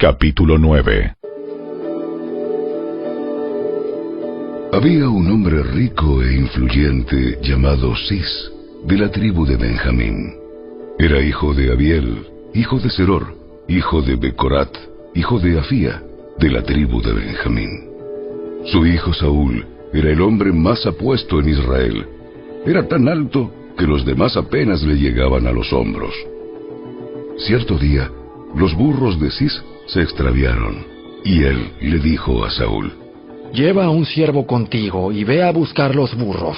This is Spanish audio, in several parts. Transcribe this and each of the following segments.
Capítulo 9. Había un hombre rico e influyente llamado Cis, de la tribu de Benjamín. Era hijo de Abiel, hijo de Seror, hijo de Becorat, hijo de Afía, de la tribu de Benjamín. Su hijo Saúl era el hombre más apuesto en Israel. Era tan alto que los demás apenas le llegaban a los hombros. Cierto día, los burros de Cis se extraviaron, y él le dijo a Saúl: «Lleva a un siervo contigo y ve a buscar los burros».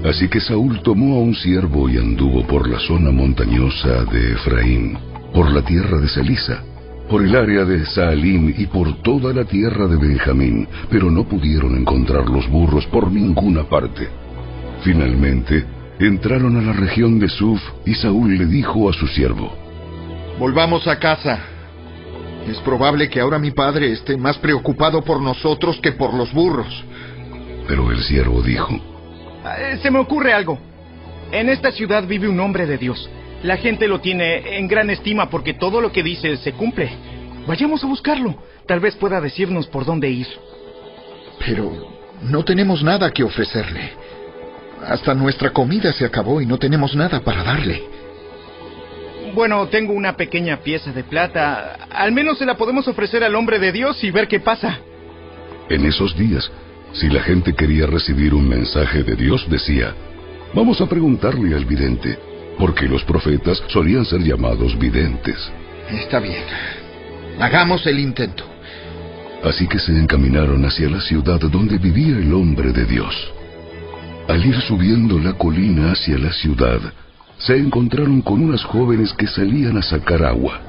Así que Saúl tomó a un siervo y anduvo por la zona montañosa de Efraín, por la tierra de Selisa, por el área de Saalim y por toda la tierra de Benjamín, pero no pudieron encontrar los burros por ninguna parte. Finalmente, entraron a la región de Suf y Saúl le dijo a su siervo: «Volvamos a casa. Es probable que ahora mi padre esté más preocupado por nosotros que por los burros». Pero el siervo dijo: Se me ocurre algo. En esta ciudad vive un hombre de Dios. La gente lo tiene en gran estima porque todo lo que dice se cumple. Vayamos a buscarlo. Tal vez pueda decirnos por dónde ir. Pero no tenemos nada que ofrecerle. Hasta nuestra comida se acabó y no tenemos nada para darle. Bueno, tengo una pequeña pieza de plata. Al menos se la podemos ofrecer al hombre de Dios y ver qué pasa. En esos días, si la gente quería recibir un mensaje de Dios, decía: «Vamos a preguntarle al vidente», porque los profetas solían ser llamados videntes. Está bien. Hagamos el intento. Así que se encaminaron hacia la ciudad donde vivía el hombre de Dios. Al ir subiendo la colina hacia la ciudad, se encontraron con unas jóvenes que salían a sacar agua.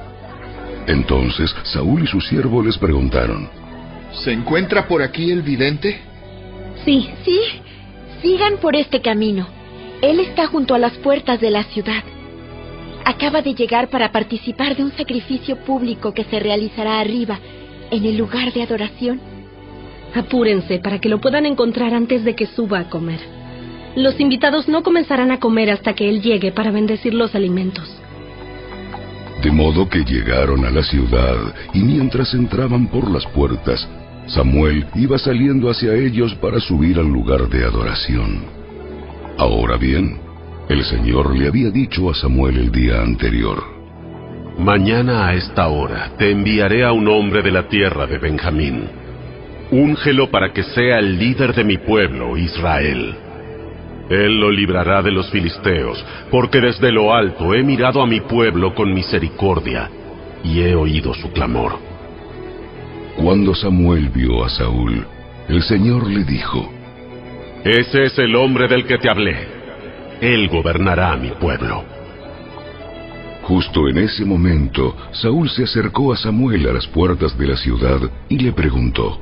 Entonces Saúl y su siervo les preguntaron: ¿Se encuentra por aquí el vidente? Sí, sigan por este camino. Él está junto a las puertas de la ciudad. Acaba de llegar para participar de un sacrificio público que se realizará arriba, en el lugar de adoración. Apúrense para que lo puedan encontrar antes de que suba a comer. Los invitados no comenzarán a comer hasta que él llegue para bendecir los alimentos». De modo que llegaron a la ciudad, y mientras entraban por las puertas, Samuel iba saliendo hacia ellos para subir al lugar de adoración. Ahora bien, el Señor le había dicho a Samuel el día anterior: «Mañana a esta hora te enviaré a un hombre de la tierra de Benjamín. Úngelo para que sea el líder de mi pueblo, Israel. Él lo librará de los filisteos, porque desde lo alto he mirado a mi pueblo con misericordia, y he oído su clamor». Cuando Samuel vio a Saúl, el Señor le dijo: «Ese es el hombre del que te hablé. Él gobernará a mi pueblo». Justo en ese momento, Saúl se acercó a Samuel a las puertas de la ciudad y le preguntó: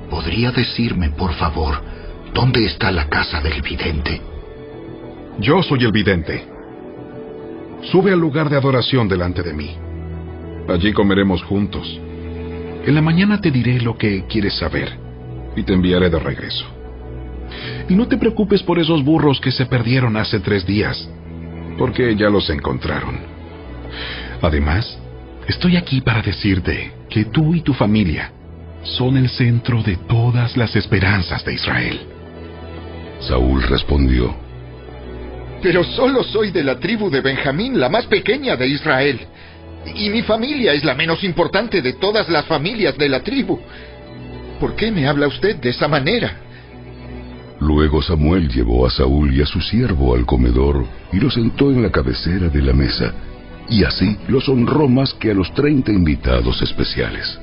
¿Podría decirme, por favor, dónde está la casa del vidente? Yo soy el vidente. Sube al lugar de adoración delante de mí. Allí comeremos juntos. En la mañana te diré lo que quieres saber, y te enviaré de regreso. Y no te preocupes por esos burros que se perdieron hace 3 días, porque ya los encontraron. Además, estoy aquí para decirte que tú y tu familia son el centro de todas las esperanzas de Israel. Saúl respondió: «Pero solo soy de la tribu de Benjamín, la más pequeña de Israel. Y mi familia es la menos importante de todas las familias de la tribu. ¿Por qué me habla usted de esa manera?» Luego Samuel llevó a Saúl y a su siervo al comedor y los sentó en la cabecera de la mesa, y así los honró más que a los 30 invitados especiales.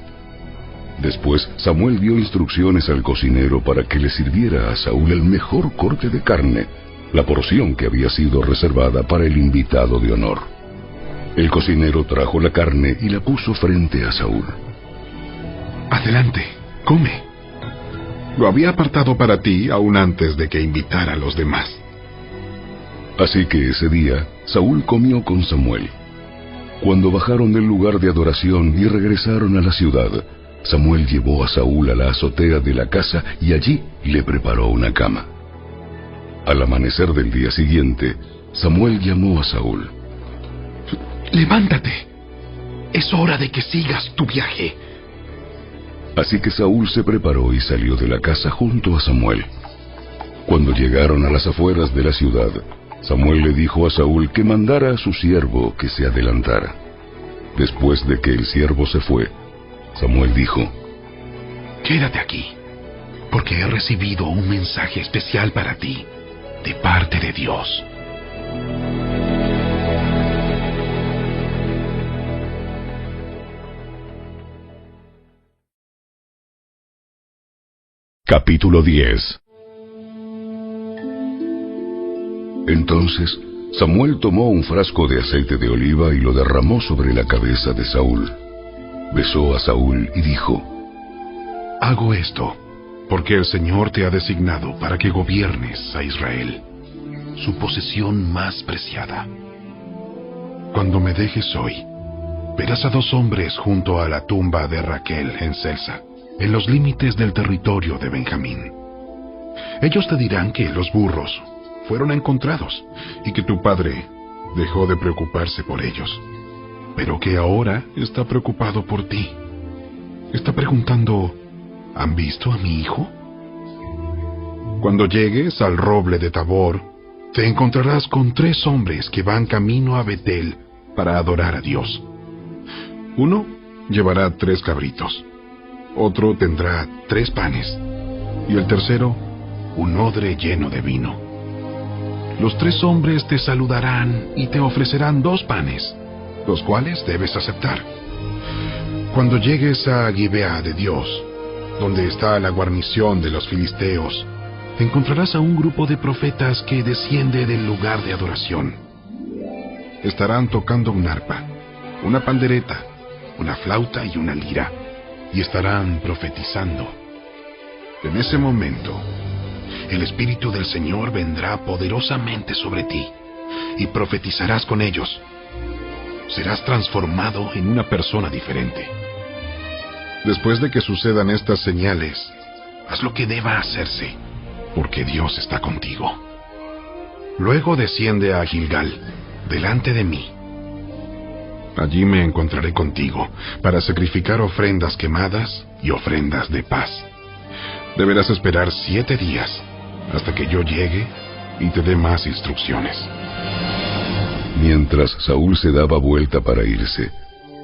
Después Samuel dio instrucciones al cocinero para que le sirviera a Saúl el mejor corte de carne, la porción que había sido reservada para el invitado de honor. El cocinero trajo la carne y la puso frente a Saúl. «Adelante, come. Lo había apartado para ti aún antes de que invitara a los demás». Así que ese día Saúl comió con Samuel. Cuando bajaron del lugar de adoración y regresaron a la ciudad, Samuel llevó a Saúl a la azotea de la casa y allí le preparó una cama. Al amanecer del día siguiente, Samuel llamó a Saúl. «Levántate. Es hora de que sigas tu viaje. Así que Saúl se preparó y salió de la casa junto a Samuel. Cuando llegaron a las afueras de la ciudad, Samuel le dijo a Saúl que mandara a su siervo que se adelantara. Después de que el siervo se fue, Samuel dijo: Quédate aquí, porque he recibido un mensaje especial para ti, de parte de Dios. Capítulo 10. Entonces Samuel tomó un frasco de aceite de oliva y lo derramó sobre la cabeza de Saúl. Besó a Saúl y dijo: Hago esto porque el Señor te ha designado para que gobiernes a Israel, su posesión más preciada. Cuando me dejes hoy, verás a 2 hombres junto a la tumba de Raquel en Selsa, en los límites del territorio de Benjamín. Ellos te dirán que los burros fueron encontrados y que tu padre dejó de preocuparse por ellos, pero que ahora está preocupado por ti. Está preguntando: ¿han visto a mi hijo? Cuando llegues al roble de Tabor, te encontrarás con 3 hombres que van camino a Betel para adorar a Dios. Uno llevará 3 cabritos, otro tendrá 3 panes, y el tercero un odre lleno de vino. Los 3 hombres te saludarán y te ofrecerán 2 panes, los cuales debes aceptar. Cuando llegues a Gibeá de Dios, donde está la guarnición de los filisteos, encontrarás a un grupo de profetas que desciende del lugar de adoración. Estarán tocando un arpa, una pandereta, una flauta y una lira, y estarán profetizando. En ese momento, el Espíritu del Señor vendrá poderosamente sobre ti, y profetizarás con ellos. Serás transformado en una persona diferente. Después de que sucedan estas señales, haz lo que deba hacerse, porque Dios está contigo. Luego desciende a Gilgal, delante de mí. Allí me encontraré contigo, para sacrificar ofrendas quemadas y ofrendas de paz. Deberás esperar 7 días, hasta que yo llegue y te dé más instrucciones. Mientras Saúl se daba vuelta para irse,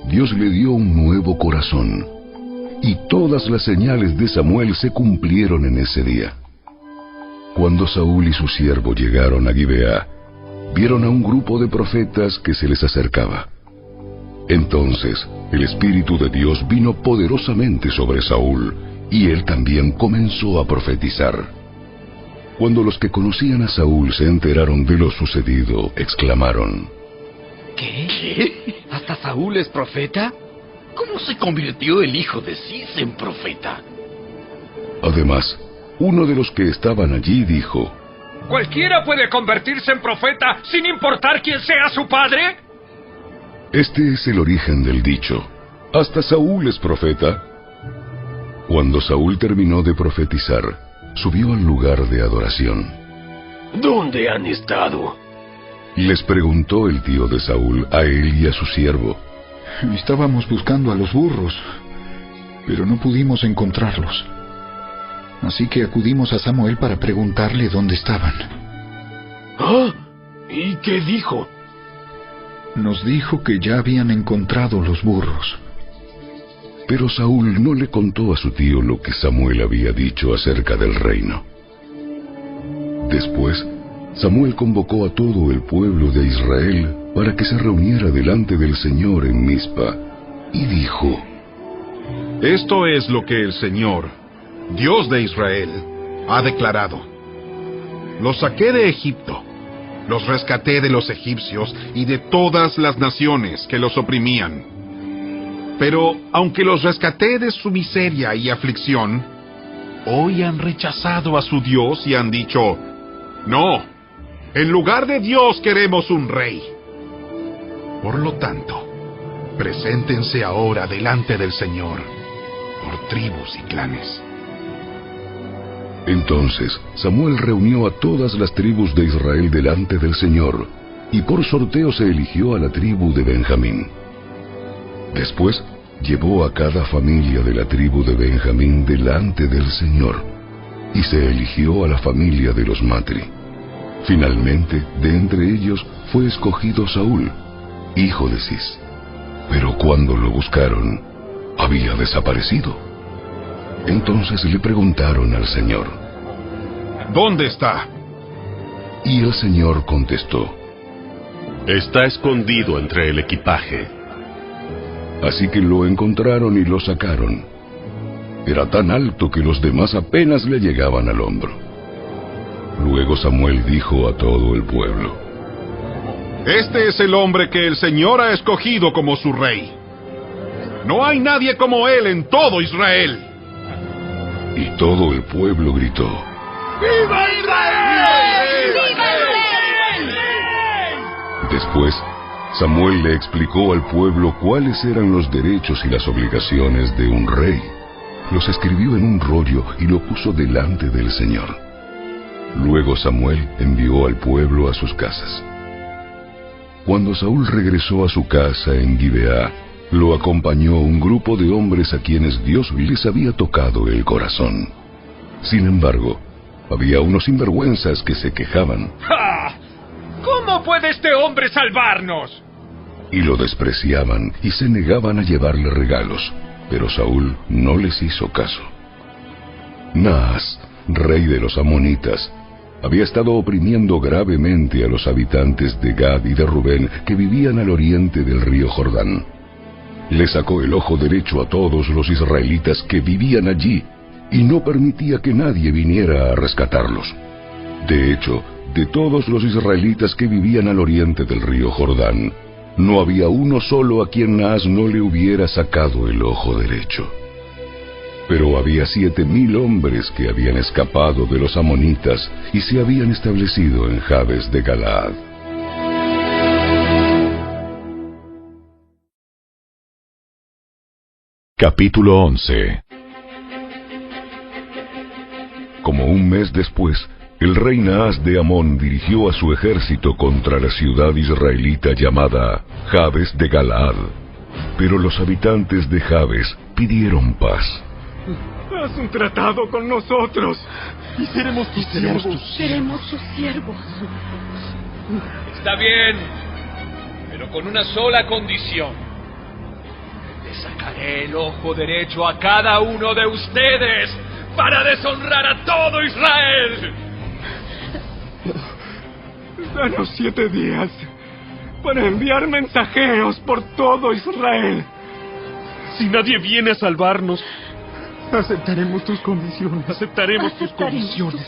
Dios le dio un nuevo corazón, y todas las señales de Samuel se cumplieron en ese día. Cuando Saúl y su siervo llegaron a Gibeá, vieron a un grupo de profetas que se les acercaba. Entonces el Espíritu de Dios vino poderosamente sobre Saúl, y él también comenzó a profetizar. Cuando los que conocían a Saúl se enteraron de lo sucedido, exclamaron: ¿Qué? ¿Hasta Saúl es profeta? ¿Cómo se convirtió el hijo de Cis en profeta? Además, uno de los que estaban allí dijo: ¿Cualquiera puede convertirse en profeta sin importar quién sea su padre? Este es el origen del dicho: hasta Saúl es profeta. Cuando Saúl terminó de profetizar, subió al lugar de adoración. ¿Dónde han estado? Les preguntó el tío de Saúl a él y a su siervo. Estábamos buscando a los burros, pero no pudimos encontrarlos. Así que acudimos a Samuel para preguntarle dónde estaban. ¿Ah? ¿Y qué dijo? Nos dijo que ya habían encontrado los burros. Pero Saúl no le contó a su tío lo que Samuel había dicho acerca del reino. Después, Samuel convocó a todo el pueblo de Israel para que se reuniera delante del Señor en Mizpa, y dijo: Esto es lo que el Señor, Dios de Israel, ha declarado. Los saqué de Egipto, los rescaté de los egipcios y de todas las naciones que los oprimían. Pero, aunque los rescaté de su miseria y aflicción, hoy han rechazado a su Dios y han dicho: no, en lugar de Dios queremos un rey. Por lo tanto, preséntense ahora delante del Señor, por tribus y clanes. Entonces Samuel reunió a todas las tribus de Israel delante del Señor, y por sorteo se eligió a la tribu de Benjamín. Después llevó a cada familia de la tribu de Benjamín delante del Señor, y se eligió a la familia de los Matri. Finalmente, de entre ellos fue escogido Saúl, hijo de Cis. Pero cuando lo buscaron, había desaparecido. Entonces le preguntaron al Señor: ¿Dónde está? Y el Señor contestó: Está escondido entre el equipaje. Así que lo encontraron y lo sacaron. Era tan alto que los demás apenas le llegaban al hombro. Luego Samuel dijo a todo el pueblo: Este es el hombre que el Señor ha escogido como su rey. No hay nadie como él en todo Israel. Y todo el pueblo gritó: ¡Viva Israel! ¡Viva Israel! Después, Samuel le explicó al pueblo cuáles eran los derechos y las obligaciones de un rey. Los escribió en un rollo y lo puso delante del Señor. Luego Samuel envió al pueblo a sus casas. Cuando Saúl regresó a su casa en Gibeá, lo acompañó un grupo de hombres a quienes Dios les había tocado el corazón. Sin embargo, había unos sinvergüenzas que se quejaban. ¡Ja! ¿Cómo puede este hombre salvarnos? Y lo despreciaban y se negaban a llevarle regalos, pero Saúl no les hizo caso. Naas, rey de los amonitas, había estado oprimiendo gravemente a los habitantes de Gad y de Rubén que vivían al oriente del río Jordán. Le sacó el ojo derecho a todos los israelitas que vivían allí y no permitía que nadie viniera a rescatarlos. De hecho, de todos los israelitas que vivían al oriente del río Jordán, no había uno solo a quien Naas no le hubiera sacado el ojo derecho. Pero había 7,000 hombres que habían escapado de los amonitas y se habían establecido en Jabes de Galaad. Capítulo 11. Como un mes después, el rey Naas de Amón dirigió a su ejército contra la ciudad israelita llamada Jabes de Galaad. Pero los habitantes de Jabes pidieron paz. Haz un tratado con nosotros y seremos tus siervos. Seremos sus siervos. Está bien, pero con una sola condición. Le sacaré el ojo derecho a cada uno de ustedes para deshonrar a todo Israel. Danos 7 días para enviar mensajeros por todo Israel. Si nadie viene a salvarnos, aceptaremos tus condiciones. aceptaremos tus condiciones.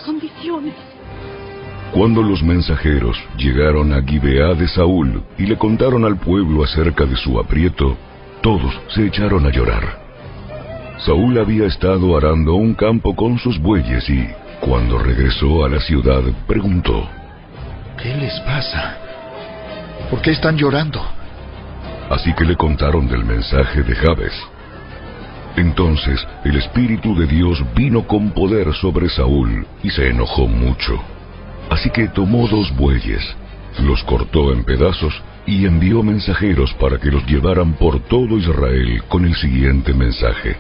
Cuando los mensajeros llegaron a Gibeá de Saúl y le contaron al pueblo acerca de su aprieto, todos se echaron a llorar. Saúl había estado arando un campo con sus bueyes y, cuando regresó a la ciudad, preguntó: ¿Qué les pasa? ¿Por qué están llorando? Así que le contaron del mensaje de Jabes. Entonces el Espíritu de Dios vino con poder sobre Saúl y se enojó mucho. Así que tomó 2 bueyes, los cortó en pedazos y envió mensajeros para que los llevaran por todo Israel con el siguiente mensaje: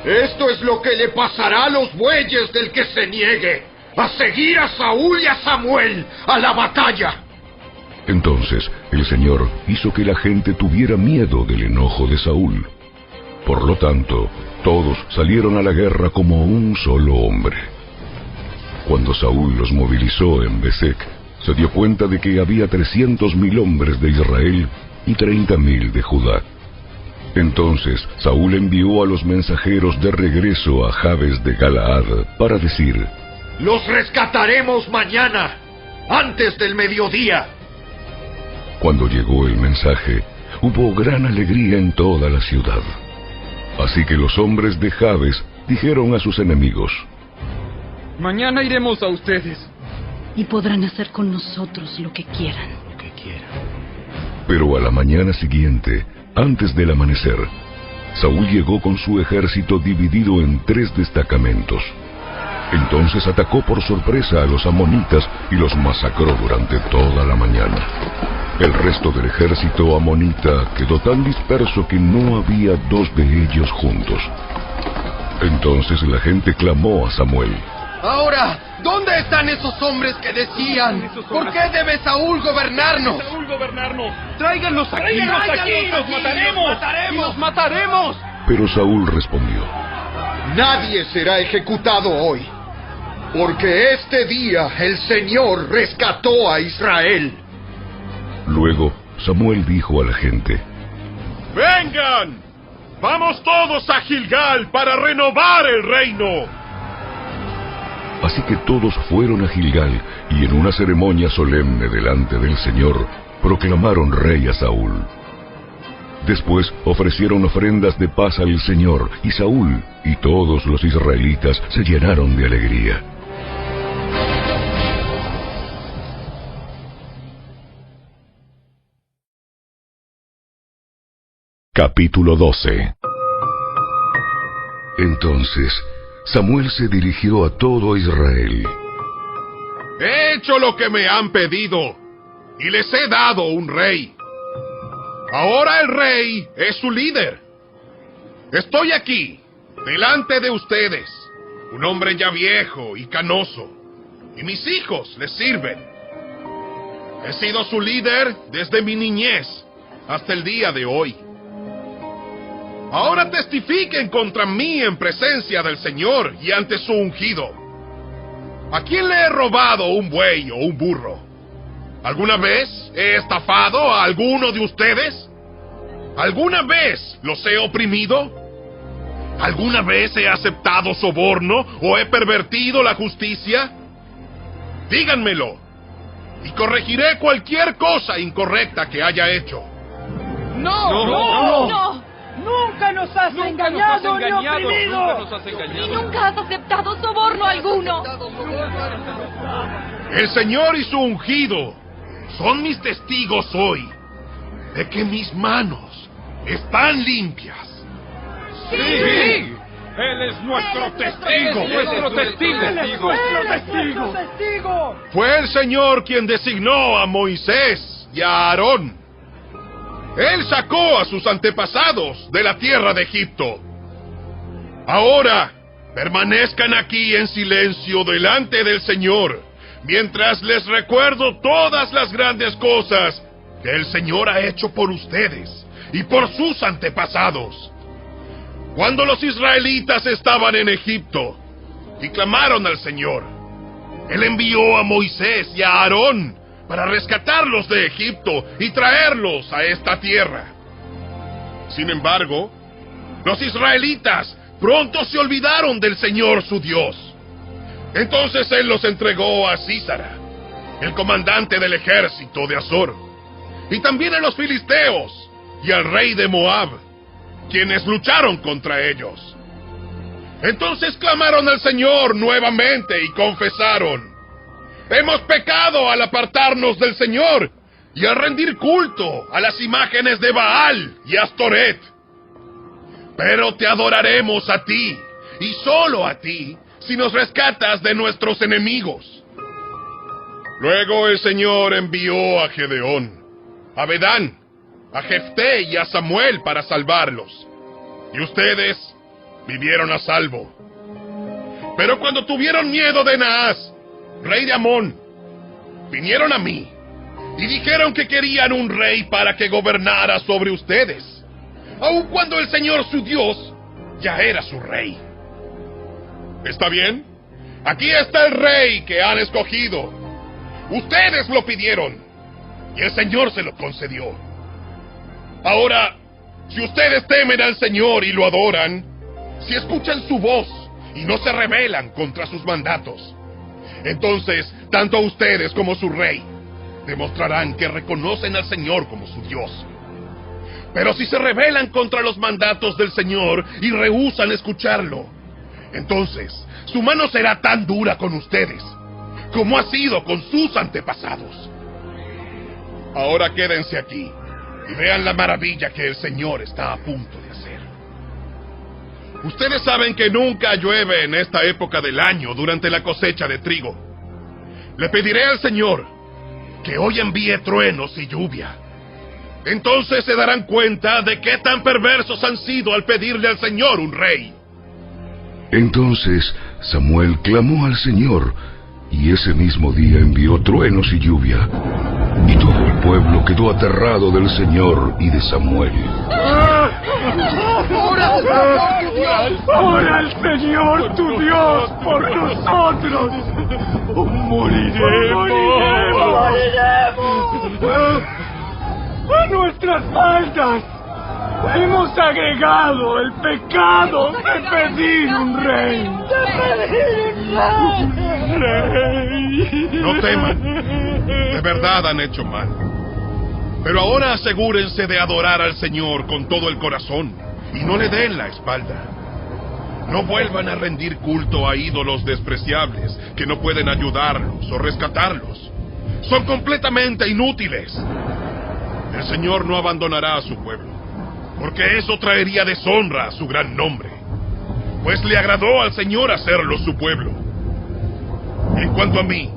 Esto es lo que le pasará a los bueyes del que se niegue a seguir a Saúl y a Samuel a la batalla. Entonces el Señor hizo que la gente tuviera miedo del enojo de Saúl. Por lo tanto, todos salieron a la guerra como un solo hombre. Cuando Saúl los movilizó en Besek, se dio cuenta de que había 300,000 hombres de Israel y 30,000 de Judá. Entonces Saúl envió a los mensajeros de regreso a Jabes de Galaad para decir: Los rescataremos mañana, antes del mediodía. Cuando llegó el mensaje, hubo gran alegría en toda la ciudad. Así que los hombres de Jabes dijeron a sus enemigos: Mañana iremos a ustedes. Y podrán hacer con nosotros lo que quieran. Pero a la mañana siguiente, antes del amanecer, Saúl llegó con su ejército dividido en 3 destacamentos. Entonces atacó por sorpresa a los amonitas y los masacró durante toda la mañana. El resto del ejército amonita quedó tan disperso que no había dos de ellos juntos. Entonces la gente clamó a Samuel. Ahora, ¿dónde están esos hombres que decían? ¿Por qué debe Saúl gobernarnos? ¡Tráiganlos aquí! ¡Nos mataremos! Pero Saúl respondió. Nadie será ejecutado hoy, porque este día el Señor rescató a Israel. Luego Samuel dijo a la gente. ¡Vengan! ¡Vamos todos a Gilgal para renovar el reino! Así que todos fueron a Gilgal y en una ceremonia solemne delante del Señor proclamaron rey a Saúl. Después ofrecieron ofrendas de paz al Señor y Saúl y todos los israelitas se llenaron de alegría. Capítulo 12. Entonces Samuel se dirigió a todo Israel. He hecho lo que me han pedido y les he dado un rey. Ahora el rey es su líder. Estoy aquí, delante de ustedes, un hombre ya viejo y canoso, y mis hijos les sirven. He sido su líder desde mi niñez hasta el día de hoy. Ahora testifiquen contra mí en presencia del Señor y ante su ungido. ¿A quién le he robado un buey o un burro? ¿Alguna vez he estafado a alguno de ustedes? ¿Alguna vez los he oprimido? ¿Alguna vez he aceptado soborno o he pervertido la justicia? Díganmelo, y corregiré cualquier cosa incorrecta que haya hecho. ¡No! ¡Nunca nos has engañado ni oprimido! ¡Y nunca has aceptado soborno alguno! El Señor y su ungido son mis testigos hoy de que mis manos están limpias. ¡Sí! ¡Él es nuestro testigo! ¡Nuestro testigo! Fue el Señor quien designó a Moisés y a Aarón. Él sacó a sus antepasados de la tierra de Egipto. Ahora, permanezcan aquí en silencio delante del Señor, mientras les recuerdo todas las grandes cosas que el Señor ha hecho por ustedes y por sus antepasados. Cuando los israelitas estaban en Egipto y clamaron al Señor, Él envió a Moisés y a Aarón para rescatarlos de Egipto y traerlos a esta tierra. Sin embargo, los israelitas pronto se olvidaron del Señor su Dios. Entonces Él los entregó a Sísara, el comandante del ejército de Azor, y también a los filisteos y al rey de Moab, quienes lucharon contra ellos. Entonces clamaron al Señor nuevamente y confesaron: hemos pecado al apartarnos del Señor y al rendir culto a las imágenes de Baal y Astoret. Pero te adoraremos a ti, y solo a ti, si nos rescatas de nuestros enemigos. Luego el Señor envió a Gedeón, a Bedán, a Jefté y a Samuel para salvarlos. Y ustedes vivieron a salvo. Pero cuando tuvieron miedo de Naas, rey de Amón, vinieron a mí y dijeron que querían un rey para que gobernara sobre ustedes, aun cuando el Señor su Dios ya era su rey. ¿Está bien? Aquí está el rey que han escogido. Ustedes lo pidieron y el Señor se lo concedió. Ahora, si ustedes temen al Señor y lo adoran, si escuchan su voz y no se rebelan contra sus mandatos, entonces, tanto ustedes como su rey demostrarán que reconocen al Señor como su Dios. Pero si se rebelan contra los mandatos del Señor y rehúsan escucharlo, entonces su mano será tan dura con ustedes como ha sido con sus antepasados. Ahora quédense aquí y vean la maravilla que el Señor está a punto de hacer. Ustedes saben que nunca llueve en esta época del año durante la cosecha de trigo. Le pediré al Señor que hoy envíe truenos y lluvia. Entonces se darán cuenta de qué tan perversos han sido al pedirle al Señor un rey. Entonces Samuel clamó al Señor, y ese mismo día envió truenos y lluvia. Y todo el pueblo quedó aterrado del Señor y de Samuel. ¡Ora al Señor tu Dios por nosotros! ¡Moriremos! ¡A nuestras faltas! Hemos agregado el pecado de pedir un rey. No teman, de verdad han hecho mal. Pero ahora asegúrense de adorar al Señor con todo el corazón y no le den la espalda. No vuelvan a rendir culto a ídolos despreciables que no pueden ayudarlos o rescatarlos. Son completamente inútiles. El Señor no abandonará a su pueblo, porque eso traería deshonra a su gran nombre, pues le agradó al Señor hacerlo su pueblo. En cuanto a mí,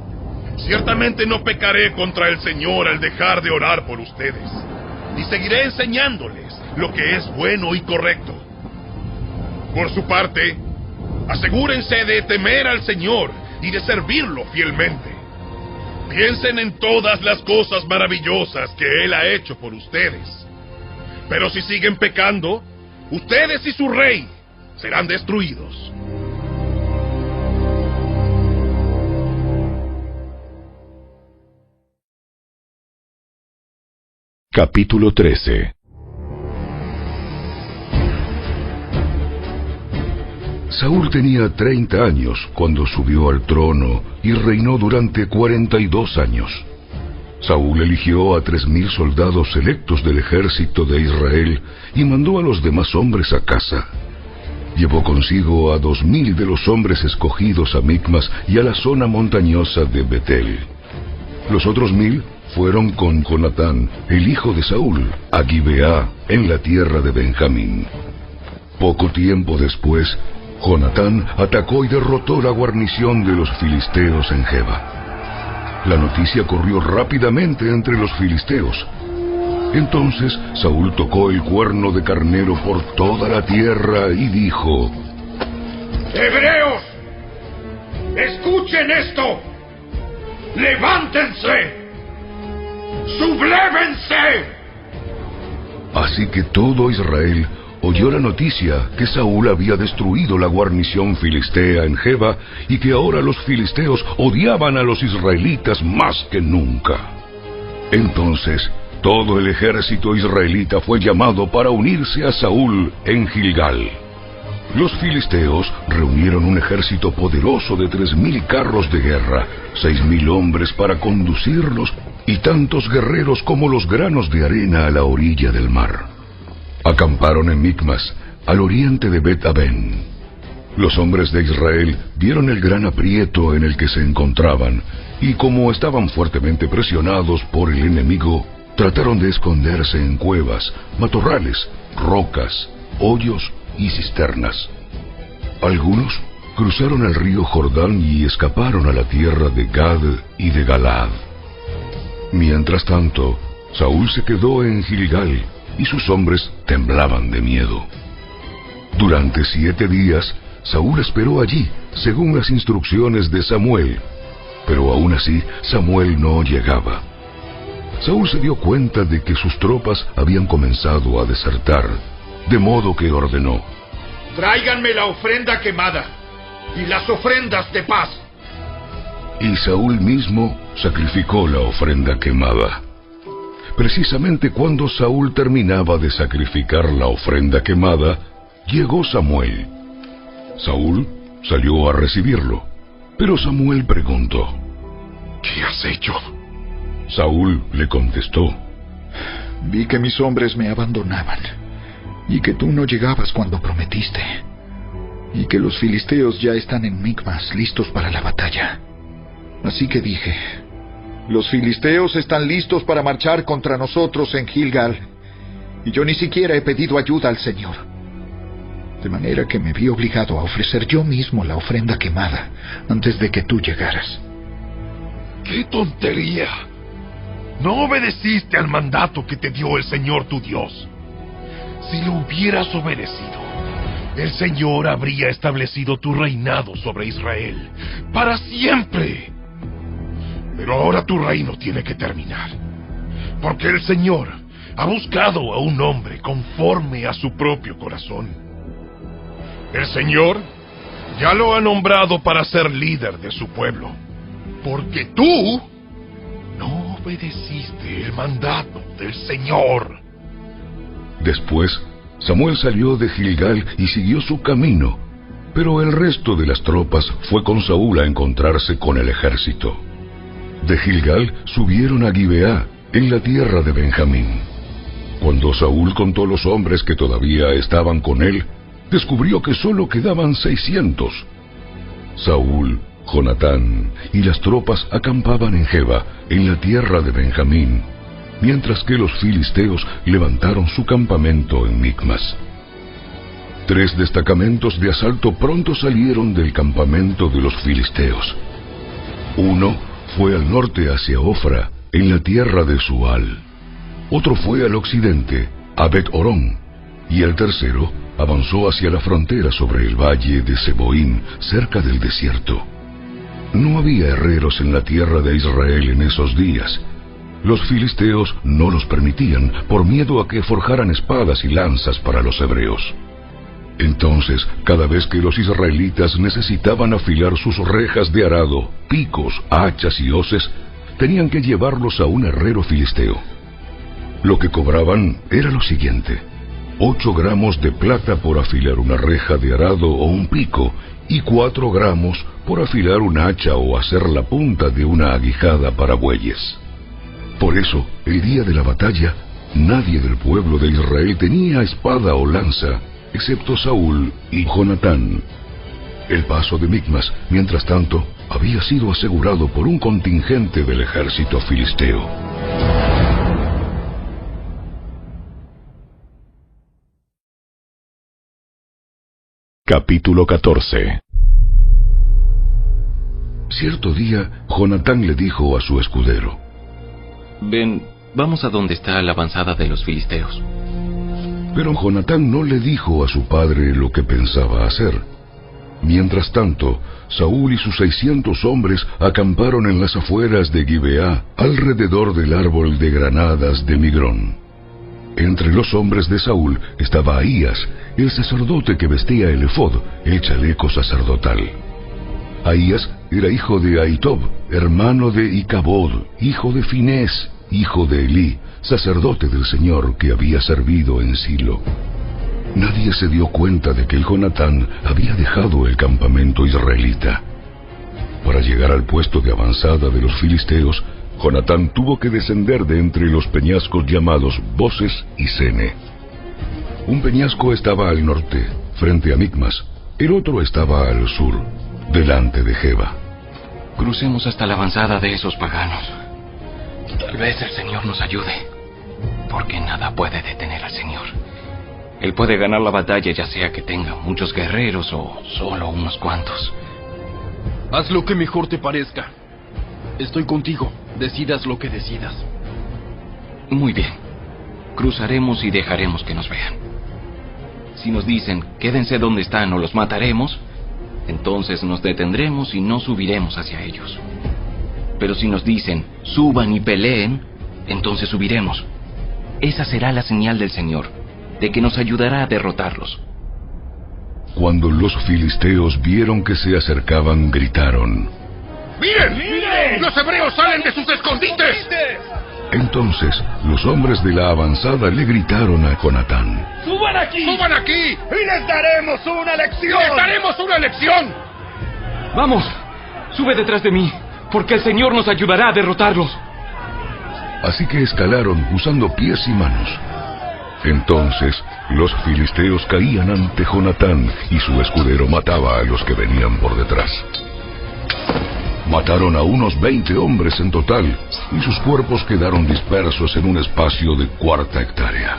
ciertamente no pecaré contra el Señor al dejar de orar por ustedes, y seguiré enseñándoles lo que es bueno y correcto. Por su parte, asegúrense de temer al Señor y de servirlo fielmente. Piensen en todas las cosas maravillosas que Él ha hecho por ustedes. Pero si siguen pecando, ustedes y su rey serán destruidos. Capítulo 13. Saúl tenía 30 años cuando subió al trono y reinó durante 42 años. Saúl eligió a 3,000 soldados selectos del ejército de Israel y mandó a los demás hombres a casa. Llevó consigo a 2,000 de los hombres escogidos a Micmas y a la zona montañosa de Betel. Los otros 1,000 fueron con Jonatán, el hijo de Saúl, a Gibeá, en la tierra de Benjamín. Poco tiempo después, Jonatán atacó y derrotó la guarnición de los filisteos en Geba. La noticia corrió rápidamente entre los filisteos. Entonces Saúl tocó el cuerno de carnero por toda la tierra y dijo: ¡Hebreos! ¡Escuchen esto! ¡Levántense! ¡Sublévense! Así que todo Israel oyó la noticia que Saúl había destruido la guarnición filistea en Geba y que ahora los filisteos odiaban a los israelitas más que nunca. Entonces, todo el ejército israelita fue llamado para unirse a Saúl en Gilgal. Los filisteos reunieron un ejército poderoso de 3,000 carros de guerra, 6,000 hombres para conducirlos y tantos guerreros como los granos de arena a la orilla del mar. Acamparon en Micmas, al oriente de Bet-Aven. Los hombres de Israel vieron el gran aprieto en el que se encontraban, y como estaban fuertemente presionados por el enemigo, trataron de esconderse en cuevas, matorrales, rocas, hoyos y cisternas. Algunos cruzaron el río Jordán y escaparon a la tierra de Gad y de Galaad. Mientras tanto, Saúl se quedó en Gilgal, y sus hombres temblaban de miedo. Durante 7 días, Saúl esperó allí, según las instrucciones de Samuel, pero aún así Samuel no llegaba. Saúl se dio cuenta de que sus tropas habían comenzado a desertar, de modo que ordenó: ¡Tráiganme la ofrenda quemada y las ofrendas de paz! Y Saúl mismo sacrificó la ofrenda quemada. Precisamente cuando Saúl terminaba de sacrificar la ofrenda quemada, llegó Samuel. Saúl salió a recibirlo, pero Samuel preguntó: ¿Qué has hecho? Saúl le contestó: Vi que mis hombres me abandonaban, y que tú no llegabas cuando prometiste, y que los filisteos ya están en Micmas listos para la batalla. Así que dije: los filisteos están listos para marchar contra nosotros en Gilgal, y yo ni siquiera he pedido ayuda al Señor. De manera que me vi obligado a ofrecer yo mismo la ofrenda quemada antes de que tú llegaras. ¡Qué tontería! no obedeciste al mandato que te dio el Señor tu Dios. Si lo hubieras obedecido, el Señor habría establecido tu reinado sobre Israel para siempre. Pero ahora tu reino tiene que terminar, porque el Señor ha buscado a un hombre conforme a su propio corazón. El Señor ya lo ha nombrado para ser líder de su pueblo, porque tú no obedeciste el mandato del Señor. Después, Samuel salió de Gilgal y siguió su camino, pero el resto de las tropas fue con Saúl a encontrarse con el ejército. De Gilgal subieron a Gibeá, en la tierra de Benjamín. Cuando Saúl contó los hombres que todavía estaban con él, descubrió que solo quedaban 600. Saúl, Jonatán y las tropas acampaban en Geba, en la tierra de Benjamín, mientras que los filisteos levantaron su campamento en Micmas. 3 destacamentos de asalto pronto salieron del campamento de los filisteos. Uno fue al norte hacia Ofra, en la tierra de Sual. Otro fue al occidente, a Bet-Horón, y el tercero avanzó hacia la frontera sobre el valle de Seboín, cerca del desierto. No había herreros en la tierra de Israel en esos días. Los filisteos no los permitían por miedo a que forjaran espadas y lanzas para los hebreos. Entonces, cada vez que los israelitas necesitaban afilar sus rejas de arado, picos, hachas y hoces, tenían que llevarlos a un herrero filisteo. Lo que cobraban era lo siguiente: 8 gramos de plata por afilar una reja de arado o un pico, y 4 gramos por afilar un hacha o hacer la punta de una aguijada para bueyes. Por eso, el día de la batalla, nadie del pueblo de Israel tenía espada o lanza, excepto Saúl y Jonatán. El paso de Micmas, mientras tanto, había sido asegurado por un contingente del ejército filisteo. Capítulo 14. Cierto día, Jonatán le dijo a su escudero: Ven, vamos a donde está la avanzada de los filisteos. Pero Jonatán no le dijo a su padre lo que pensaba hacer. Mientras tanto, Saúl y sus 600 hombres acamparon en las afueras de Gibeá, alrededor del árbol de granadas de Migrón. Entre los hombres de Saúl estaba Ahías, el sacerdote que vestía el efod, el chaleco sacerdotal. Ahías era hijo de Ahitob, hermano de Icabod, hijo de Finés, hijo de Elí, sacerdote del Señor que había servido en Silo. Nadie se dio cuenta de que el Jonatán había dejado el campamento israelita. Para llegar al puesto de avanzada de los filisteos, Jonatán tuvo que descender de entre los peñascos llamados Boses y Sene. Un peñasco estaba al norte, frente a Micmas, el otro estaba al sur, delante de Geba. Crucemos hasta la avanzada de esos paganos. Tal vez el Señor nos ayude, porque nada puede detener al Señor. Él puede ganar la batalla, ya sea que tenga muchos guerreros o solo unos cuantos. Haz lo que mejor te parezca. Estoy contigo, decidas lo que decidas. Muy bien. Cruzaremos y dejaremos que nos vean. Si nos dicen, quédense donde están o los mataremos, entonces nos detendremos y no subiremos hacia ellos. Pero si nos dicen, suban y peleen, entonces subiremos. Esa será la señal del Señor, de que nos ayudará a derrotarlos. Cuando los filisteos vieron que se acercaban, gritaron: ¡Miren! ¡Miren! ¡Los hebreos salen de sus escondites! Entonces los hombres de la avanzada le gritaron a Jonatán: ¡Suban aquí! ¡Suban aquí! ¡Y les daremos una lección! ¡Les daremos una lección! ¡Vamos! ¡Sube detrás de mí! Porque el Señor nos ayudará a derrotarlos. Así que escalaron usando pies y manos. Entonces los filisteos caían ante Jonatán y su escudero mataba a los que venían por detrás. Mataron a unos 20 hombres en total y sus cuerpos quedaron dispersos en un espacio de 1/4 hectárea.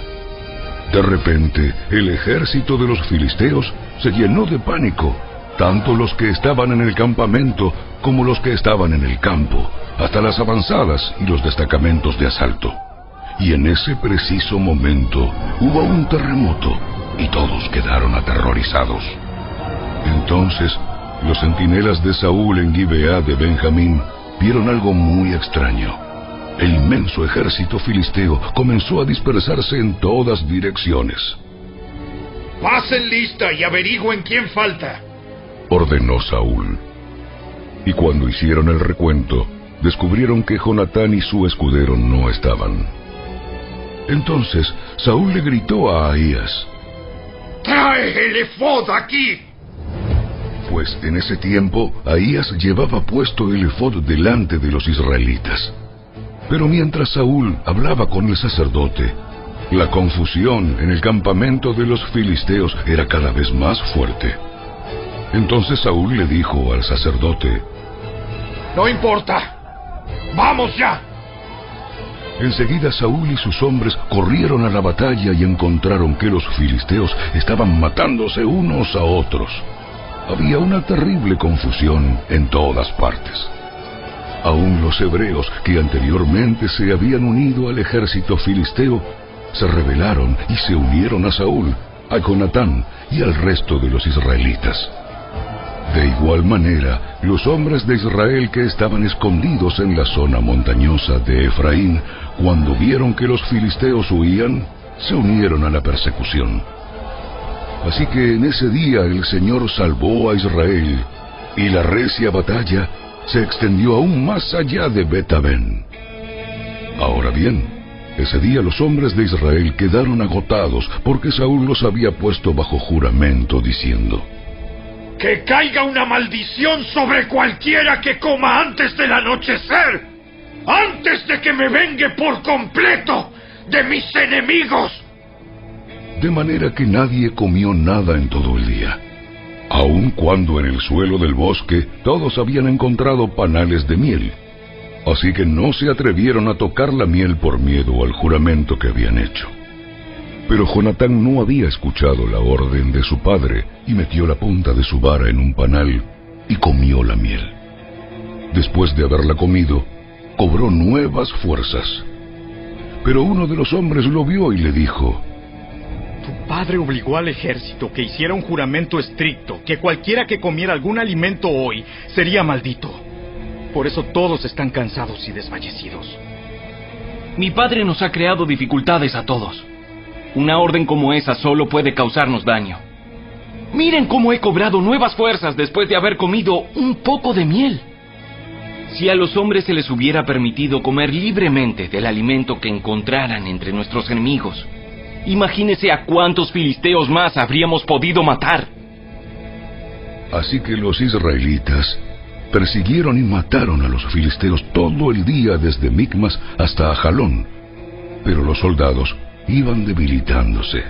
De repente, el ejército de los filisteos se llenó de pánico tanto los que estaban en el campamento como los que estaban en el campo, hasta las avanzadas y los destacamentos de asalto. Y en ese preciso momento hubo un terremoto y todos quedaron aterrorizados. Entonces los centinelas de Saúl en Gibeá de Benjamín vieron algo muy extraño. El inmenso ejército filisteo comenzó a dispersarse en todas direcciones. Pasen lista y averigüen quién falta, ordenó Saúl. Y cuando hicieron el recuento, descubrieron que Jonatán y su escudero no estaban. Entonces Saúl le gritó a Ahías: ¡trae el efod aquí! Pues en ese tiempo Ahías llevaba puesto el efod delante de los israelitas. Pero mientras Saúl hablaba con el sacerdote, la confusión en el campamento de los filisteos era cada vez más fuerte. Entonces Saúl le dijo al sacerdote: no importa, ¡vamos ya! Enseguida Saúl y sus hombres corrieron a la batalla y encontraron que los filisteos estaban matándose unos a otros. Había una terrible confusión en todas partes. Aún los hebreos que anteriormente se habían unido al ejército filisteo se rebelaron y se unieron a Saúl, a Jonatán y al resto de los israelitas. De igual manera, los hombres de Israel que estaban escondidos en la zona montañosa de Efraín, cuando vieron que los filisteos huían, se unieron a la persecución. Así que en ese día el Señor salvó a Israel, y la recia batalla se extendió aún más allá de Bet-Aven. Ahora bien, ese día los hombres de Israel quedaron agotados porque Saúl los había puesto bajo juramento diciendo: ¡que caiga una maldición sobre cualquiera que coma antes del anochecer! ¡Antes de que me vengue por completo de mis enemigos! De manera que nadie comió nada en todo el día, aun cuando en el suelo del bosque todos habían encontrado panales de miel. Así que no se atrevieron a tocar la miel por miedo al juramento que habían hecho. Pero Jonatán no había escuchado la orden de su padre y metió la punta de su vara en un panal y comió la miel. Después de haberla comido, cobró nuevas fuerzas. Pero uno de los hombres lo vio y le dijo: tu padre obligó al ejército que hiciera un juramento estricto, que cualquiera que comiera algún alimento hoy sería maldito. Por eso todos están cansados y desfallecidos. Mi padre nos ha creado dificultades a todos. Una orden como esa solo puede causarnos daño. Miren cómo he cobrado nuevas fuerzas después de haber comido un poco de miel. Si a los hombres se les hubiera permitido comer libremente del alimento que encontraran entre nuestros enemigos, imagínese a cuántos filisteos más habríamos podido matar. Así que los israelitas persiguieron y mataron a los filisteos todo el día desde Micmas hasta Ajalón, pero los soldados iban debilitándose.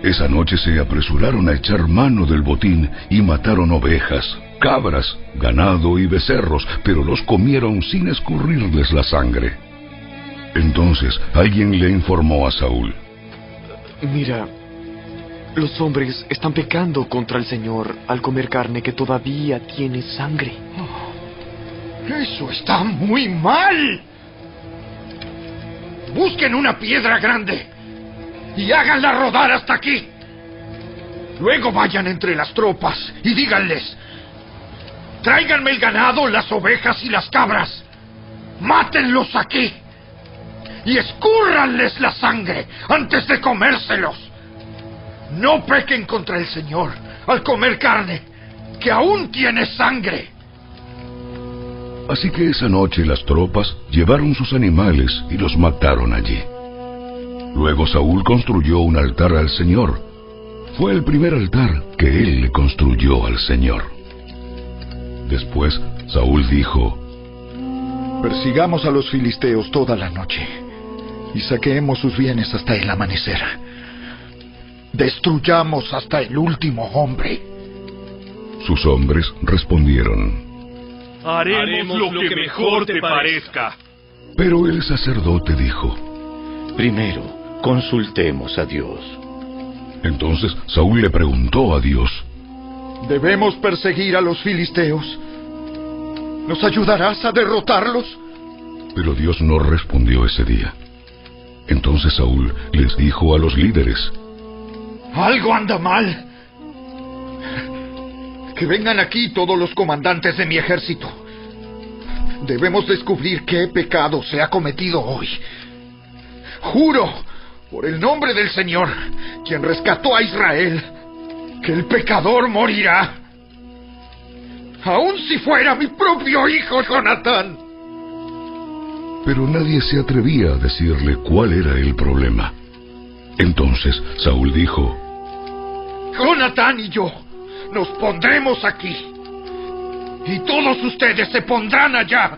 Esa noche se apresuraron a echar mano del botín y mataron ovejas, cabras, ganado y becerros, pero los comieron sin escurrirles la sangre. Entonces alguien le informó a Saúl: mira, los hombres están pecando contra el Señor al comer carne que todavía tiene sangre. ¡Eso está muy mal! Busquen una piedra grande y háganla rodar hasta aquí. Luego vayan entre las tropas y díganles: tráiganme el ganado, las ovejas y las cabras. Mátenlos aquí y escúrranles la sangre antes de comérselos. No pequen contra el Señor al comer carne que aún tiene sangre. Así que esa noche las tropas llevaron sus animales y los mataron allí. Luego Saúl construyó un altar al Señor. Fue el primer altar que él le construyó al Señor. Después Saúl dijo: persigamos a los filisteos toda la noche y saqueemos sus bienes hasta el amanecer. Destruyamos hasta el último hombre. Sus hombres respondieron: haremos lo que mejor te parezca. Pero el sacerdote dijo: primero, consultemos a Dios. Entonces Saúl le preguntó a Dios: Debemos perseguir a los filisteos. ¿Nos ayudarás a derrotarlos? Pero Dios no respondió ese día. Entonces Saúl les dijo a los líderes: Algo anda mal. Que vengan aquí todos los comandantes de mi ejército. Debemos descubrir qué pecado se ha cometido hoy. Juro, por el nombre del Señor, quien rescató a Israel, que el pecador morirá. Aun si fuera mi propio hijo Jonatán. Pero nadie se atrevía a decirle cuál era el problema. Entonces Saúl dijo: Jonatán y yo nos pondremos aquí, y todos ustedes se pondrán allá.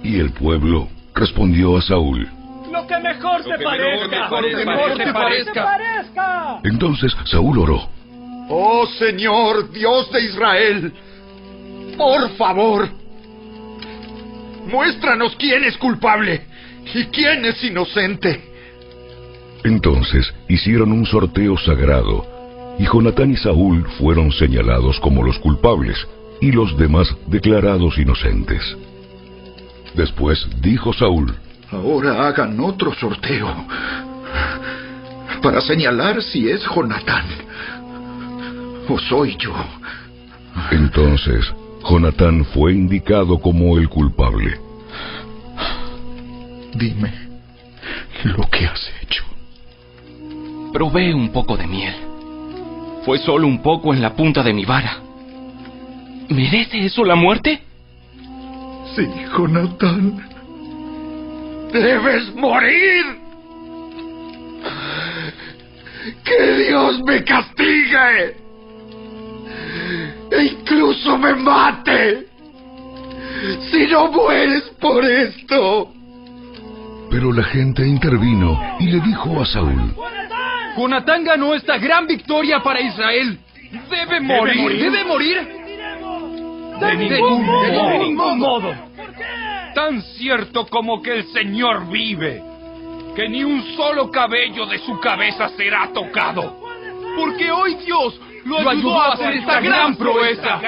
Y el pueblo respondió a Saúl: Lo que mejor te parezca. Entonces Saúl oró: Oh Señor, Dios de Israel, por favor, muéstranos quién es culpable y quién es inocente. Entonces hicieron un sorteo sagrado, y Jonatán y Saúl fueron señalados como los culpables, y los demás declarados inocentes. Después dijo Saúl: Ahora hagan otro sorteo para señalar si es Jonatán o soy yo. Entonces Jonatán fue indicado como el culpable. Dime lo que has hecho. Probé un poco de miel. Fue solo un poco en la punta de mi vara. ¿Merece eso la muerte? Sí, Jonatán. ¡Debes morir! ¡Que Dios me castigue! ¡E incluso me mate! ¡Si no mueres por esto! Pero la gente intervino y le dijo a Saúl: Jonatán ganó esta gran victoria para Israel. ¡Debe morir! ¡De ningún modo! Tan cierto como que el Señor vive, que ni un solo cabello de su cabeza será tocado. Porque hoy Dios lo ayudó a hacer esta gran proeza.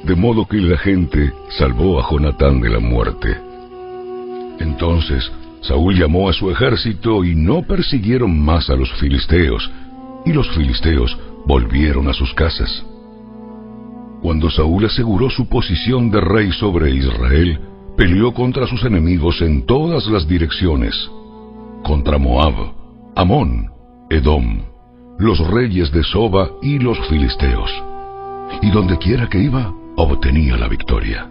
De modo que la gente salvó a Jonatán de la muerte. Entonces Saúl llamó a su ejército y no persiguieron más a los filisteos, y los filisteos volvieron a sus casas. Cuando Saúl aseguró su posición de rey sobre Israel, peleó contra sus enemigos en todas las direcciones: contra Moab, Amón, Edom, los reyes de Soba y los filisteos. Y donde quiera que iba, obtenía la victoria.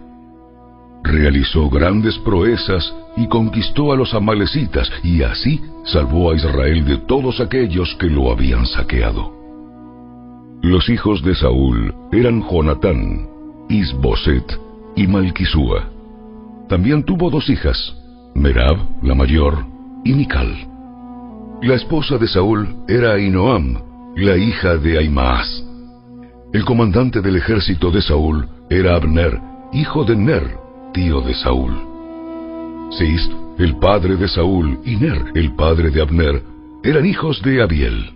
Realizó grandes proezas y conquistó a los amalecitas, y así salvó a Israel de todos aquellos que lo habían saqueado. Los hijos de Saúl eran Jonatán, Isboset y Malquisúa. También tuvo dos hijas, Merab, la mayor, y Mical. La esposa de Saúl era Ahinoam, la hija de Ahimaas. El comandante del ejército de Saúl era Abner, hijo de Ner, tío de Saúl. Cis, el padre de Saúl, y Ner, el padre de Abner, eran hijos de Abiel.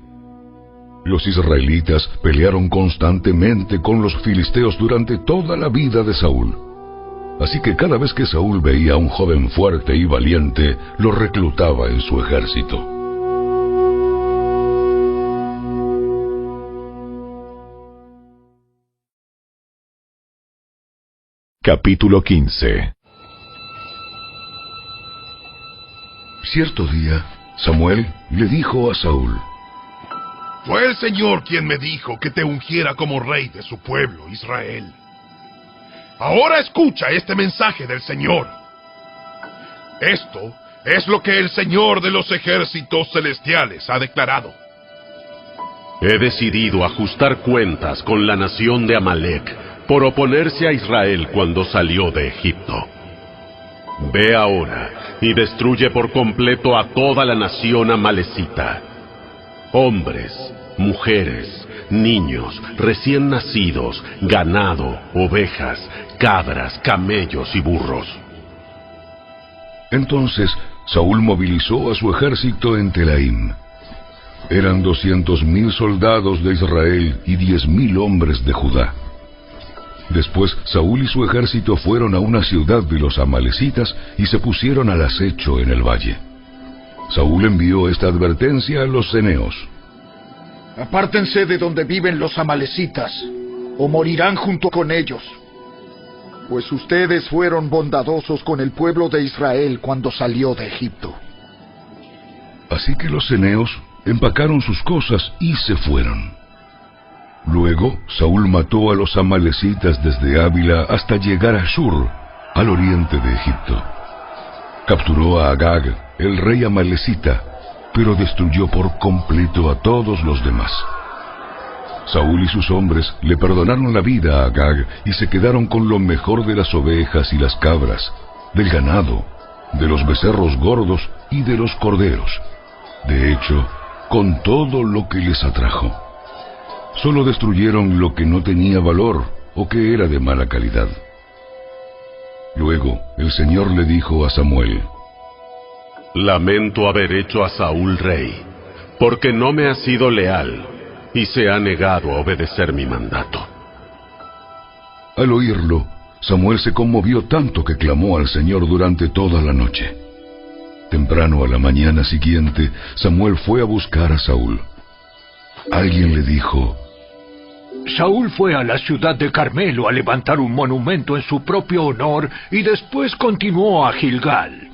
Los israelitas pelearon constantemente con los filisteos durante toda la vida de Saúl. Así que cada vez que Saúl veía a un joven fuerte y valiente, lo reclutaba en su ejército. Capítulo 15. Cierto día, Samuel le dijo a Saúl: Fue el Señor quien me dijo que te ungiera como rey de su pueblo, Israel. Ahora escucha este mensaje del Señor. Esto es lo que el Señor de los ejércitos celestiales ha declarado. He decidido ajustar cuentas con la nación de Amalec por oponerse a Israel cuando salió de Egipto. Ve ahora y destruye por completo a toda la nación amalecita. Hombres, mujeres, niños, recién nacidos, ganado, ovejas, cabras, camellos y burros. Entonces Saúl movilizó a su ejército en Telaim. Eran 200.000 soldados de Israel y 10.000 hombres de Judá. Después Saúl y su ejército fueron a una ciudad de los amalecitas y se pusieron al acecho en el valle. Saúl envió esta advertencia a los ceneos: Apártense de donde viven los amalecitas, o morirán junto con ellos. Pues ustedes fueron bondadosos con el pueblo de Israel cuando salió de Egipto. Así que los ceneos empacaron sus cosas y se fueron. Luego Saúl mató a los amalecitas desde Ávila hasta llegar a Shur, al oriente de Egipto. Capturó a Agag, el rey amalecita, pero destruyó por completo a todos los demás. Saúl y sus hombres le perdonaron la vida a Agag y se quedaron con lo mejor de las ovejas y las cabras, del ganado, de los becerros gordos y de los corderos. De hecho, con todo lo que les atrajo. Solo destruyeron lo que no tenía valor o que era de mala calidad. Luego el Señor le dijo a Samuel: Lamento haber hecho a Saúl rey, porque no me ha sido leal y se ha negado a obedecer mi mandato. Al oírlo, Samuel se conmovió tanto que clamó al Señor durante toda la noche. Temprano a la mañana siguiente, Samuel fue a buscar a Saúl. Alguien le dijo: Saúl fue a la ciudad de Carmelo a levantar un monumento en su propio honor y después continuó a Gilgal.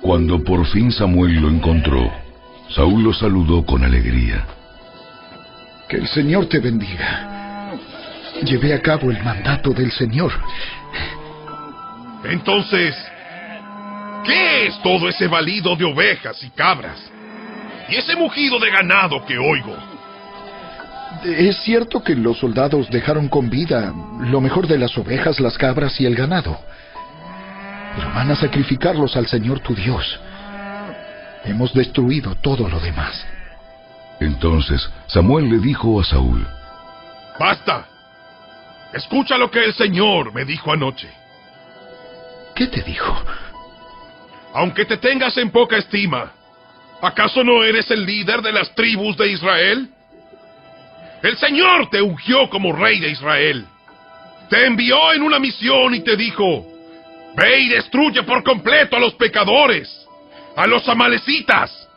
Cuando por fin Samuel lo encontró, Saúl lo saludó con alegría. Que el Señor te bendiga. Llevé a cabo el mandato del Señor. Entonces, ¿qué es todo ese balido de ovejas y cabras? Y ese mugido de ganado que oigo. Es cierto que los soldados dejaron con vida lo mejor de las ovejas, las cabras y el ganado. Pero van a sacrificarlos al Señor tu Dios. Hemos destruido todo lo demás. Entonces Samuel le dijo a Saúl: ¡Basta! Escucha lo que el Señor me dijo anoche. ¿Qué te dijo? Aunque te tengas en poca estima, ¿acaso no eres el líder de las tribus de Israel? El Señor te ungió como rey de Israel. Te envió en una misión y te dijo: ve y destruye por completo a los pecadores, a los amalecitas,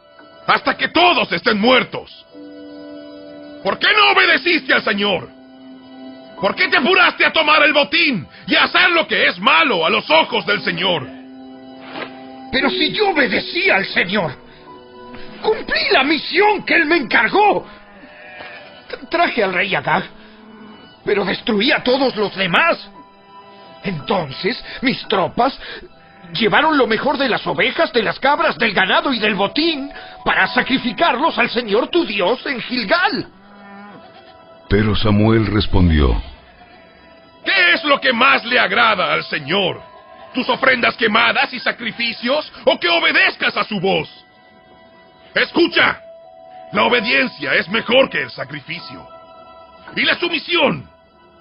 hasta que todos estén muertos. ¿Por qué no obedeciste al Señor? ¿Por qué te apuraste a tomar el botín y a hacer lo que es malo a los ojos del Señor? Pero si yo obedecí al Señor, cumplí la misión que Él me encargó. Traje al rey Agag, pero destruí a todos los demás. Entonces, mis tropas llevaron lo mejor de las ovejas, de las cabras, del ganado y del botín para sacrificarlos al Señor tu Dios en Gilgal. Pero Samuel respondió: ¿qué es lo que más le agrada al Señor? ¿Tus ofrendas quemadas y sacrificios o que obedezcas a su voz? Escucha, la obediencia es mejor que el sacrificio. Y la sumisión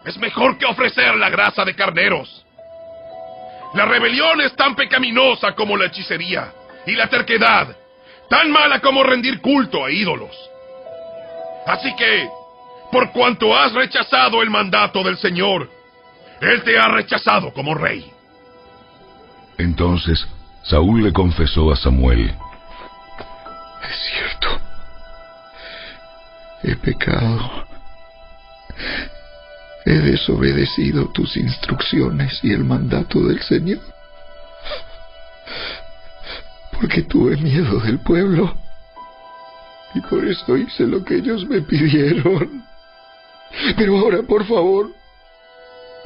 es mejor que ofrecer la grasa de carneros. La rebelión es tan pecaminosa como la hechicería, y la terquedad tan mala como rendir culto a ídolos. Así que, por cuanto has rechazado el mandato del Señor, Él te ha rechazado como rey. Entonces Saúl le confesó a Samuel: es cierto, he pecado. He desobedecido tus instrucciones y el mandato del Señor, porque tuve miedo del pueblo, y por eso hice lo que ellos me pidieron. Pero ahora, por favor,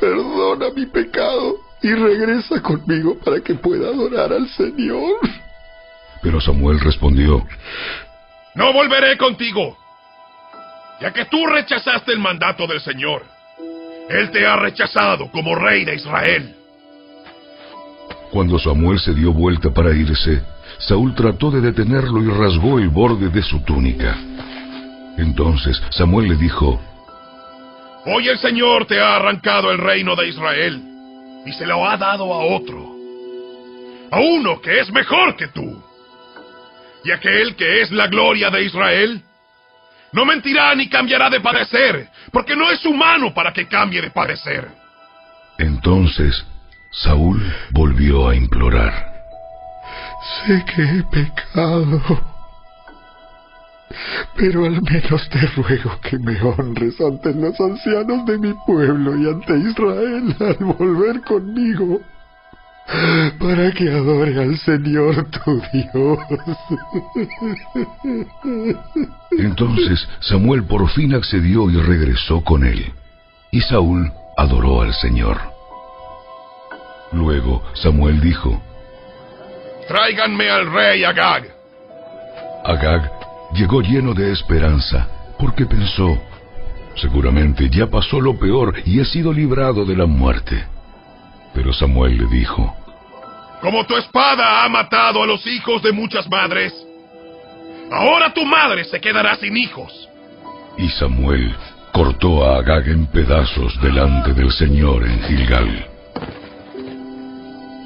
perdona mi pecado y regresa conmigo para que pueda adorar al Señor. Pero Samuel respondió: no volveré contigo, ya que tú rechazaste el mandato del Señor. Él te ha rechazado como rey de Israel. Cuando Samuel se dio vuelta para irse, Saúl trató de detenerlo y rasgó el borde de su túnica. Entonces Samuel le dijo: hoy el Señor te ha arrancado el reino de Israel y se lo ha dado a otro, a uno que es mejor que tú. ¿Y aquel que es la gloria de Israel? No mentirá ni cambiará de parecer, porque no es humano para que cambie de parecer. Entonces Saúl volvió a implorar. Sé que he pecado, pero al menos te ruego que me honres ante los ancianos de mi pueblo y ante Israel al volver conmigo, para que adore al Señor tu Dios. Entonces Samuel por fin accedió y regresó con él, y Saúl adoró al Señor. Luego Samuel dijo: Tráiganme al rey Agag. Agag llegó lleno de esperanza, porque pensó: seguramente ya pasó lo peor y he sido librado de la muerte. Pero Samuel le dijo: Como tu espada ha matado a los hijos de muchas madres, ahora tu madre se quedará sin hijos. Y Samuel cortó a Agag en pedazos delante del Señor en Gilgal.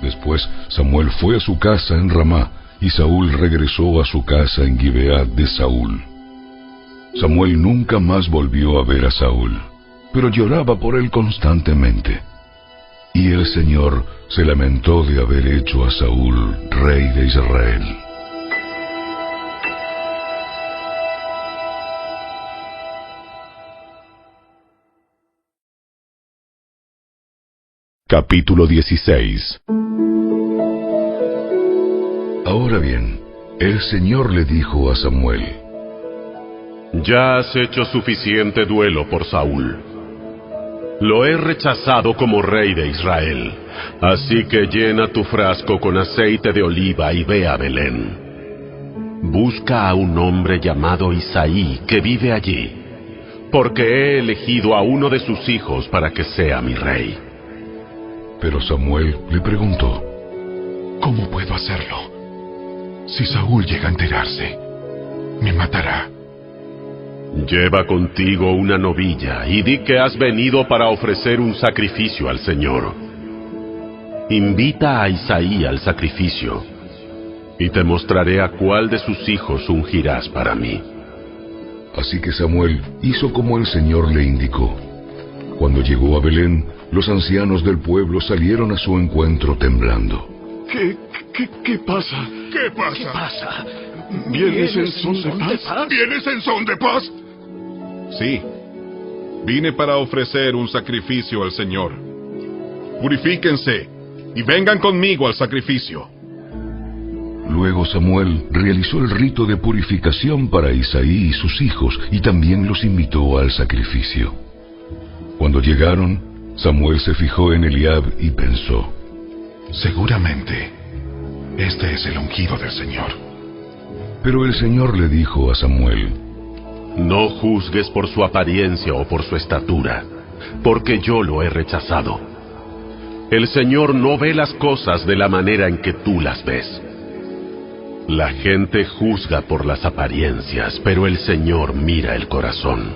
Después Samuel fue a su casa en Ramá, y Saúl regresó a su casa en Gibeá de Saúl. Samuel nunca más volvió a ver a Saúl, pero lloraba por él constantemente. Y el Señor se lamentó de haber hecho a Saúl rey de Israel. Capítulo 16. Ahora bien, el Señor le dijo a Samuel: Ya has hecho suficiente duelo por Saúl. Lo he rechazado como rey de Israel, así que llena tu frasco con aceite de oliva y ve a Belén. Busca a un hombre llamado Isaí que vive allí, porque he elegido a uno de sus hijos para que sea mi rey. Pero Samuel le preguntó: ¿Cómo puedo hacerlo? Si Saúl llega a enterarse, me matará. Lleva contigo una novilla y di que has venido para ofrecer un sacrificio al Señor. Invita a Isaí al sacrificio, y te mostraré a cuál de sus hijos ungirás para mí. Así que Samuel hizo como el Señor le indicó. Cuando llegó a Belén, los ancianos del pueblo salieron a su encuentro temblando. ¿Qué pasa? ¿Qué pasa? ¿Qué pasa? ¿Vienes en son de paz? ¿Vienes en son de paz? Sí. Vine para ofrecer un sacrificio al Señor. Purifíquense y vengan conmigo al sacrificio. Luego Samuel realizó el rito de purificación para Isaí y sus hijos, y también los invitó al sacrificio. Cuando llegaron, Samuel se fijó en Eliab y pensó: seguramente este es el ungido del Señor. Pero el Señor le dijo a Samuel: no juzgues por su apariencia o por su estatura, porque yo lo he rechazado. El Señor no ve las cosas de la manera en que tú las ves. La gente juzga por las apariencias, pero el Señor mira el corazón.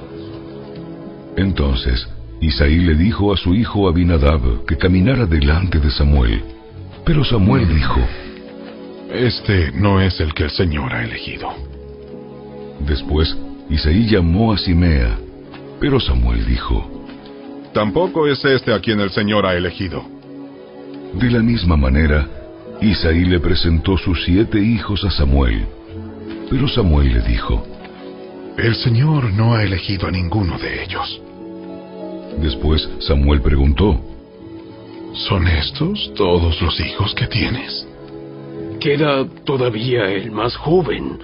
Entonces Isaí le dijo a su hijo Abinadab que caminara delante de Samuel. Pero Samuel dijo: este no es el que el Señor ha elegido. Después Isaí llamó a Simea, pero Samuel dijo: tampoco es este a quien el Señor ha elegido. De la misma manera, Isaí le presentó sus 7 hijos a Samuel, pero Samuel le dijo: el Señor no ha elegido a ninguno de ellos. Después Samuel preguntó: ¿son estos todos los hijos que tienes? Queda todavía el más joven,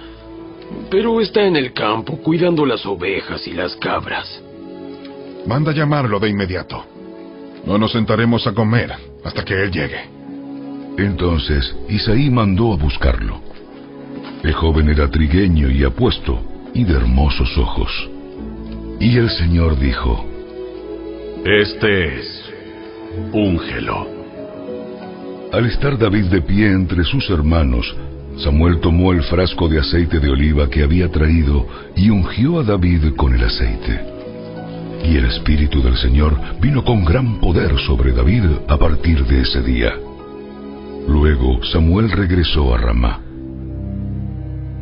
pero está en el campo cuidando las ovejas y las cabras. Manda llamarlo de inmediato. No nos sentaremos a comer hasta que él llegue. Entonces Isaí mandó a buscarlo. El joven era trigueño y apuesto, y de hermosos ojos. Y el Señor dijo: este es, úngelo. Al estar David de pie entre sus hermanos, Samuel tomó el frasco de aceite de oliva que había traído y ungió a David con el aceite. Y el Espíritu del Señor vino con gran poder sobre David a partir de ese día. Luego Samuel regresó a Ramá.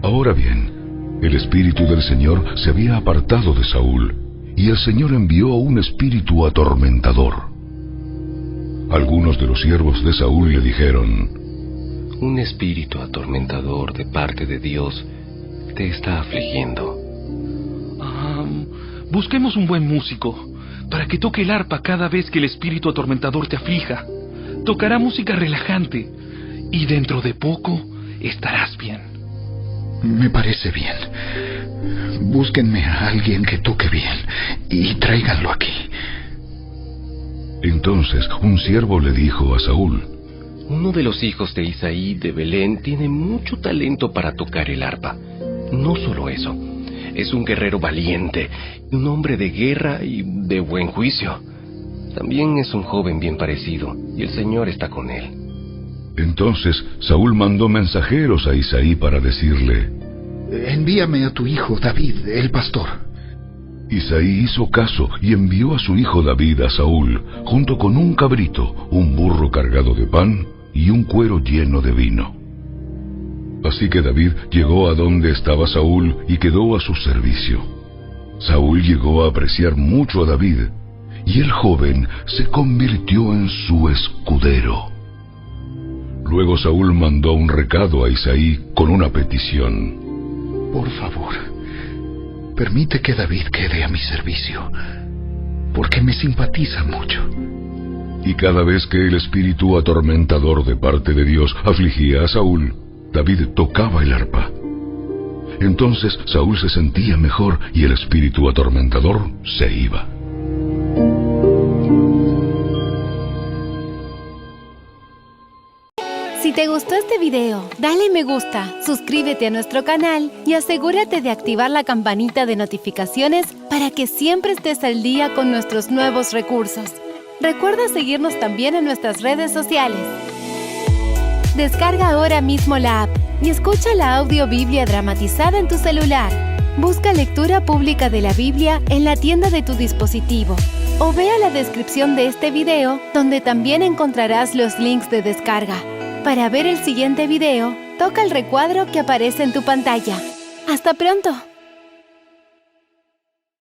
Ahora bien, el espíritu del Señor se había apartado de Saúl, y el Señor envió un espíritu atormentador. Algunos de los siervos de Saúl le dijeron: un espíritu atormentador de parte de Dios te está afligiendo. Busquemos un buen músico para que toque el arpa cada vez que el espíritu atormentador te aflija. Tocará música relajante y dentro de poco estarás bien. Me parece bien. Búsquenme a alguien que toque bien y tráiganlo aquí. Entonces un siervo le dijo a Saúl: uno de los hijos de Isaí de Belén tiene mucho talento para tocar el arpa. No solo eso, es un guerrero valiente, un hombre de guerra y de buen juicio. También es un joven bien parecido, y el Señor está con él. Entonces Saúl mandó mensajeros a Isaí para decirle: envíame a tu hijo David, el pastor. Isaí hizo caso y envió a su hijo David a Saúl, junto con un cabrito, un burro cargado de pan y un cuero lleno de vino. Así que David llegó a donde estaba Saúl y quedó a su servicio. Saúl llegó a apreciar mucho a David, y el joven se convirtió en su escudero. Luego Saúl mandó un recado a Isaí con una petición: por favor, permite que David quede a mi servicio, porque me simpatiza mucho. Y cada vez que el espíritu atormentador de parte de Dios afligía a Saúl, David tocaba el arpa. Entonces Saúl se sentía mejor y el espíritu atormentador se iba. Si te gustó este video, dale me gusta, suscríbete a nuestro canal y asegúrate de activar la campanita de notificaciones para que siempre estés al día con nuestros nuevos recursos. Recuerda seguirnos también en nuestras redes sociales. Descarga ahora mismo la app y escucha la audio Biblia dramatizada en tu celular. Busca lectura pública de la Biblia en la tienda de tu dispositivo o ve a la descripción de este video, donde también encontrarás los links de descarga. Para ver el siguiente video, toca el recuadro que aparece en tu pantalla. ¡Hasta pronto!